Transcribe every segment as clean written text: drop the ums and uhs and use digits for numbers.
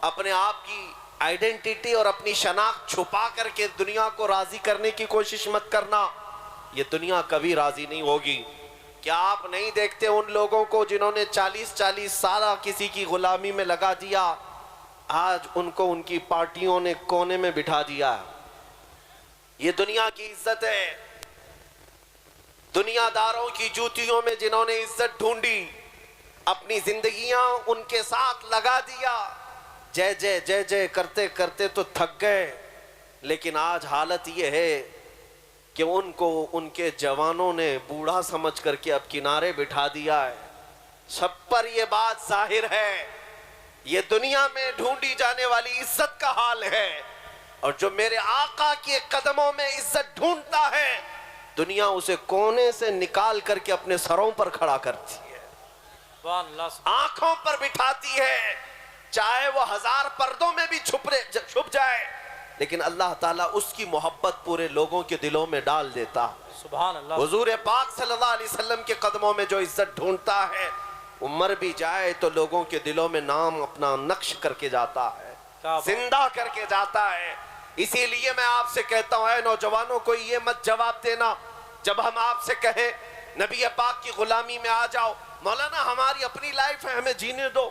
اپنے آپ کی آئیڈینٹیٹی اور اپنی شناخت چھپا کر کے دنیا کو راضی کرنے کی کوشش مت کرنا، یہ دنیا کبھی راضی نہیں ہوگی۔ کیا آپ نہیں دیکھتے ان لوگوں کو جنہوں نے 40 سالہ کسی کی غلامی میں لگا دیا، آج ان کو ان کی پارٹیوں نے کونے میں بٹھا دیا۔ یہ دنیا کی عزت ہے۔ دنیا داروں کی جوتیوں میں جنہوں نے عزت ڈھونڈی، اپنی زندگیاں ان کے ساتھ لگا دیا، جے جے جے جے کرتے کرتے تو تھک گئے، لیکن آج حالت یہ ہے کہ ان کو ان کے جوانوں نے بوڑھا سمجھ کر کے اب کنارے بٹھا دیا ہے۔ سب پر یہ بات ظاہر ہے، یہ دنیا میں ڈھونڈی جانے والی عزت کا حال ہے، اور جو میرے آقا کے قدموں میں عزت ڈھونڈتا ہے، دنیا اسے کونے سے نکال کر کے اپنے سروں پر کھڑا کرتی ہے، آنکھوں پر بٹھاتی ہے، چاہے وہ 1000 پردوں میں بھی چھپ جائے، لیکن اللہ تعالیٰ اس کی محبت پورے لوگوں کے دلوں میں ڈال دیتا۔ سبحان اللہ۔ حضور پاک صلی اللہ علیہ وسلم کے قدموں میں جو عزت ڈھونڈتا ہے، وہ مر بھی جائے تو لوگوں کے دلوں میں نام اپنا نقش کر کے جاتا ہے، زندہ کر کے جاتا ہے۔ اسی لیے میں آپ سے کہتا ہوں، اے نوجوانوں کو یہ مت جواب دینا جب ہم آپ سے کہیں نبی پاک کی غلامی میں آ جاؤ، مولانا ہماری اپنی لائف ہے، ہمیں جینے دو،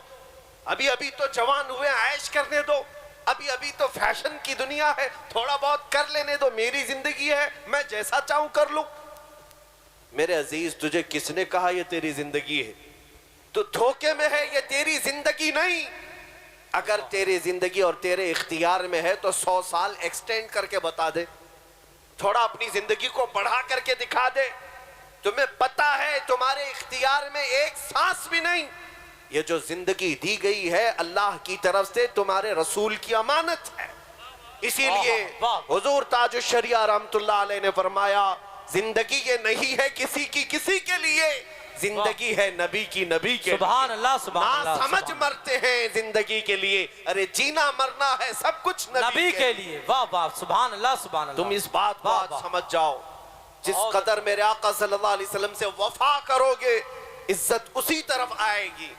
ابھی تو جوان ہوئے، عیش کرنے دو، ابھی تو فیشن کی دنیا ہے، تھوڑا بہت کر لینے دو، میری زندگی ہے، میں جیسا چاہوں کر لوں۔ میرے عزیز، تجھے کس نے کہا یہ تیری زندگی ہے؟ تو دھوکے میں ہے، یہ تیری زندگی نہیں۔ اگر تیری زندگی اور تیرے اختیار میں ہے تو 100 سال ایکسٹینڈ کر کے بتا دے، تھوڑا اپنی زندگی کو بڑھا کر کے دکھا دے۔ تمہیں پتا ہے تمہارے اختیار میں ایک سانس بھی نہیں، یہ جو زندگی دی گئی ہے اللہ کی طرف سے تمہارے رسول کی امانت ہے۔ اسی لیے حضور تاج الشریعہ رحمت اللہ علیہ نے فرمایا، زندگی یہ نہیں ہے کسی کی کسی کے لیے، زندگی ہے نبی کی نبی کے لیے۔ سبحان اللہ، سبحان اللہ۔ نا سمجھ مرتے ہیں زندگی کے لیے، ارے جینا مرنا ہے سب کچھ نبی کے لیے۔ واہ واہ، سبحان اللہ، سبحان اللہ۔ تم اس بات کو آج سمجھ جاؤ، جس قدر میرے آقا صلی اللہ علیہ وسلم سے وفا کرو گے، عزت اسی طرف آئے گی۔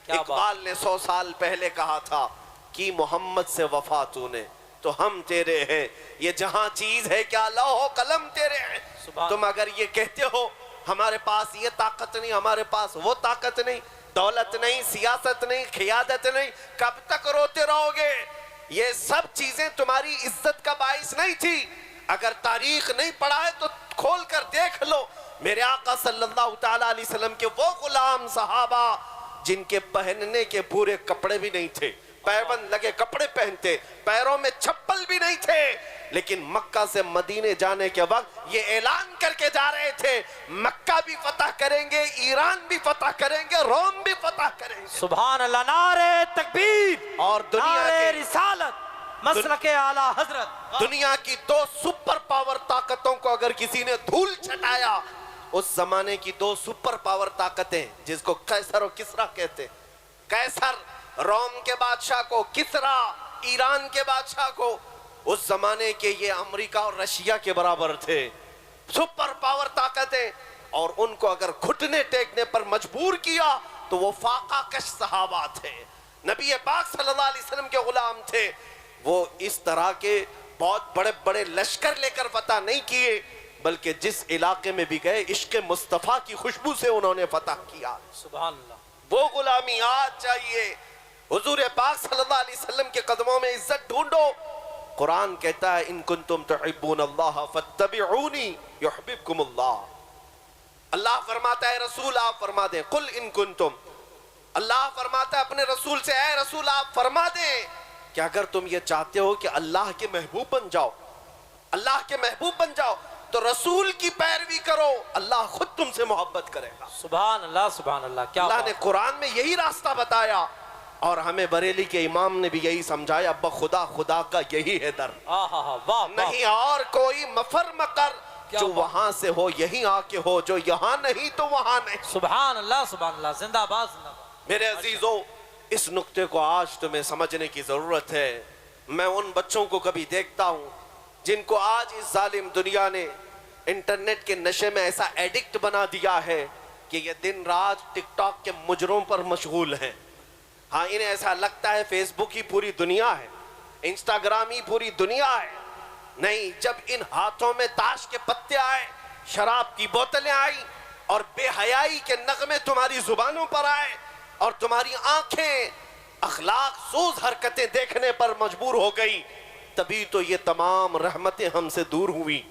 اقبال نے 100 سال پہلے کہا تھا کہ محمد سے وفا تو نے تو ہم تیرے ہیں، یہ جہاں چیز ہے کیا لوح و قلم تیرے ہیں۔ تم اگر یہ کہتے ہو ہمارے پاس یہ طاقت نہیں، ہمارے پاس وہ طاقت نہیں، دولت نہیں، سیاست نہیں، قیادت نہیں، کب تک روتے رہو گے؟ یہ سب چیزیں تمہاری عزت کا باعث نہیں تھی۔ اگر تاریخ نہیں پڑھا ہے تو کھول کر دیکھ لو، میرے آقا صلی اللہ تعالیٰ علیہ وسلم کے وہ غلام صحابہ جن کے پہننے کے پورے کپڑے بھی نہیں تھے، پیبند لگے کپڑے پہنتے، پیروں میں چپل بھی نہیں تھے، لیکن مکہ سے مدینے جانے کے وقت یہ اعلان کر کے جا رہے تھے، مکہ بھی فتح کریں گے، ایران بھی فتح کریں گے، روم بھی فتح کریں گے۔ سبحان اللہ، نعرہ تکبیر اور دنیا نعرہ کے رسالت، مسلک اعلیٰ حضرت۔ دنیا کی 2 سپر پاور طاقتوں کو اگر کسی نے دھول چھٹایا، اس زمانے کی 2 سپر پاور طاقتیں جس کو قیصر و کسریٰ کہتے، قیصر روم کے بادشاہ کو، کسریٰ ایران کے بادشاہ کو، اس زمانے کے یہ امریکہ اور رشیا کے برابر تھے، سپر پاور طاقتیں، اور ان کو اگر گھٹنے ٹیکنے پر مجبور کیا تو وہ فاقہ کش صحابہ تھے، نبی پاک صلی اللہ علیہ وسلم کے غلام تھے۔ وہ اس طرح کے بہت بڑے بڑے لشکر لے کر فتح نہیں کیے، بلکہ جس علاقے میں بھی گئے عشق مصطفیٰ کی خوشبو سے انہوں نے فتح کیا۔ سبحان اللہ۔ وہ غلامی آج چاہیے۔ حضور پاک صلی اللہ علیہ وسلم کے قدموں میں عزت ڈھونڈو۔ قرآن کہتا ہے ان کنتم تحبون اللہ فاتبعونی یحببکم اللہ۔ اللہ فرماتا ہے رسول آپ فرما دیں، قل ان کنتم، اللہ فرماتا ہے اپنے رسول سے، اے رسول آپ فرما دیں کہ اگر تم یہ چاہتے ہو کہ اللہ کے محبوب بن جاؤ، اللہ کے محبوب بن جاؤ تو رسول کی پیروی کرو، اللہ خود تم سے محبت کرے گا۔ سبحان اللہ، سبحان اللہ۔ کیا اللہ نے قرآن میں یہی راستہ بتایا، اور ہمیں بریلی کے امام نے بھی یہی سمجھایا، ابا خدا خدا کا یہی ہے در، نہیں اور کوئی مفر مقر، جو وہاں سے ہو یہیں آ کے ہو، جو یہاں نہیں تو وہاں نہیں۔ سبحان اللہ، سبحان اللہ، زندہ آباد، زندہ آباد۔ میرے عزیزو، اس نقطے کو آج تمہیں سمجھنے کی ضرورت ہے۔ میں ان بچوں کو کبھی دیکھتا ہوں جن کو آج اس ظالم دنیا نے انٹرنیٹ کے نشے میں ایسا ایڈکٹ بنا دیا ہے کہ یہ دن رات ٹک ٹاک کے مجروں پر مشغول ہیں، ہاں انہیں ایسا لگتا ہے فیس بک ہی پوری دنیا ہے، انسٹاگرام ہی پوری دنیا ہے. نہیں، جب ان ہاتھوں میں تاش کے پتے آئے، شراب کی بوتلیں آئی اور بے حیائی کے نغمے تمہاری زبانوں پر آئے اور تمہاری آنکھیں اخلاق سوز حرکتیں دیکھنے پر مجبور ہو گئی، تبھی تو یہ تمام رحمتیں ہم سے دور ہوئی،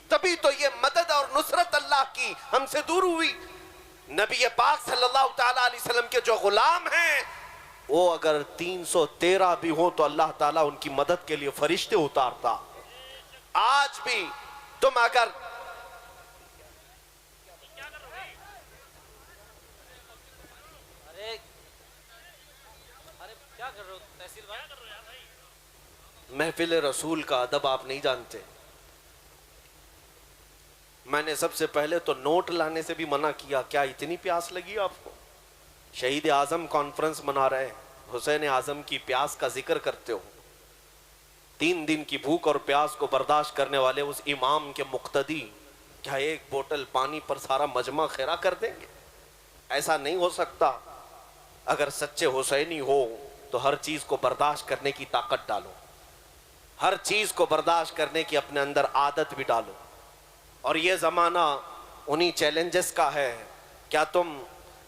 تبھی تو یہ مدد اور نصرت اللہ کی ہم سے دور ہوئی. نبی پاک صلی اللہ تعالیٰ علیہ وسلم کے جو غلام ہیں وہ اگر 313 بھی ہوں تو اللہ تعالیٰ ان کی مدد کے لیے فرشتے اتارتا. آج بھی تم اگر محفل رسول کا ادب آپ نہیں جانتے. میں نے سب سے پہلے تو نوٹ لانے سے بھی منع کیا. کیا اتنی پیاس لگی آپ کو؟ شہید اعظم کانفرنس منا رہے ہیں، حسین اعظم کی پیاس کا ذکر کرتے ہو. 3 دن کی بھوک اور پیاس کو برداشت کرنے والے اس امام کے مقتدی کیا ایک بوتل پانی پر سارا مجمع خیرہ کر دیں گے؟ ایسا نہیں ہو سکتا. اگر سچے حسینی ہو تو ہر چیز کو برداشت کرنے کی طاقت ڈالو، ہر چیز کو برداشت کرنے کی اپنے اندر عادت بھی ڈالو. اور یہ زمانہ انہی چیلنجز کا ہے. کیا تم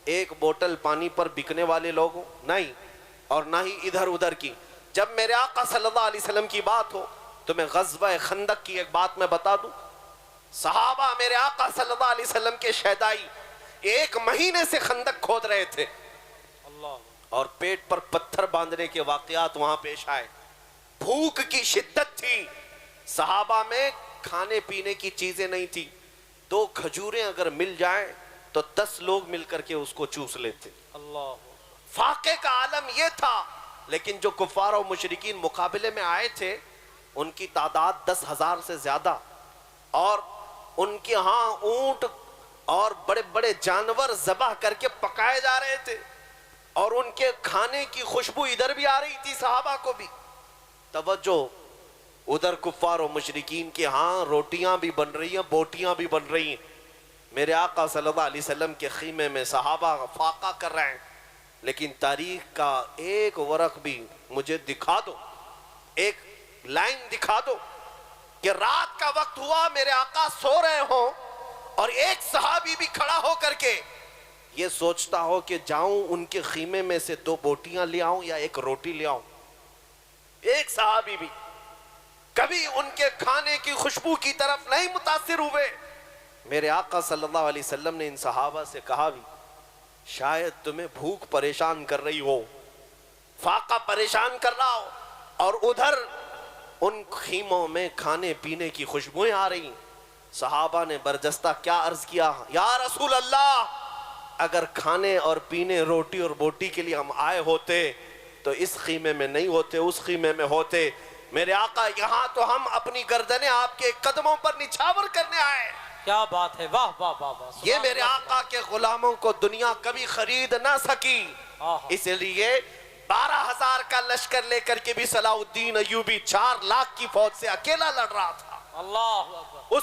ایک بوتل پانی پر بکنے والے لوگ ہو؟ نہیں. اور نہ ہی ادھر ادھر کی. جب میرے آقا صلی اللہ علیہ وسلم کی بات ہو تو میں غزوہ خندق کی ایک بات میں بتا دوں. صحابہ میرے آقا صلی اللہ علیہ وسلم کے شہدائی 1 مہینے سے خندق کھود رہے تھے اور پیٹ پر پتھر باندھنے کے واقعات وہاں پیش آئے. بھوک کی شدت تھی، صحابہ میں کھانے پینے کی چیزیں نہیں تھی. 2 کھجوریں اگر مل جائیں تو 10 لوگ مل کر کے اس کو چوس لیتے. فاقے کا عالم یہ تھا. لیکن جو کفار و مشرکین مقابلے میں آئے تھے ان کی تعداد 10,000 سے زیادہ، اور ان کے ہاں اونٹ اور بڑے بڑے جانور ذبح کر کے پکائے جا رہے تھے اور ان کے کھانے کی خوشبو ادھر بھی آ رہی تھی صحابہ کو بھی. توجہ، ادھر کفار و مشرکین کے ہاں روٹیاں بھی بن رہی ہیں، بوٹیاں بھی بن رہی ہیں. میرے آقا صلی اللہ علیہ وسلم کے خیمے میں صحابہ فاقہ کر رہے ہیں. لیکن تاریخ کا ایک ورق بھی مجھے دکھا دو، ایک لائن دکھا دو کہ رات کا وقت ہوا، میرے آقا سو رہے ہوں اور ایک صحابی بھی کھڑا ہو کر کے یہ سوچتا ہو کہ جاؤں ان کے خیمے میں سے 2 بوٹیاں لے آؤں یا 1 روٹی لے آؤں. ایک صحابی بھی کبھی ان کے کھانے کی خوشبو کی طرف نہیں متاثر ہوئے. میرے آقا صلی اللہ علیہ وسلم نے ان صحابہ سے کہا بھی شاید تمہیں بھوک پریشان کر رہی ہو، فاقہ پریشان کر رہا ہو، اور ادھر ان خیموں میں کھانے پینے کی خوشبوئیں آ رہی. صحابہ نے برجستہ کیا عرض کیا، یا رسول اللہ اگر کھانے اور پینے روٹی اور بوٹی کے لیے ہم آئے ہوتے تو اس خیمے میں نہیں ہوتے، اس خیمے میں ہوتے. میرے آقا یہاں تو ہم اپنی گردنیں آپ کے قدموں پر نچھاور کرنے آئے. کیا بات ہے، واہ واہ واہ واہ. یہ میرے آقا کے غلاموں کو دنیا کبھی خرید نہ سکی، اس لیے 12,000 کا لشکر لے کر کے بھی صلاح الدین ایوبی 4 لاکھ کی فوج سے اکیلا لڑ رہا تھا. اللہ اکبر. اس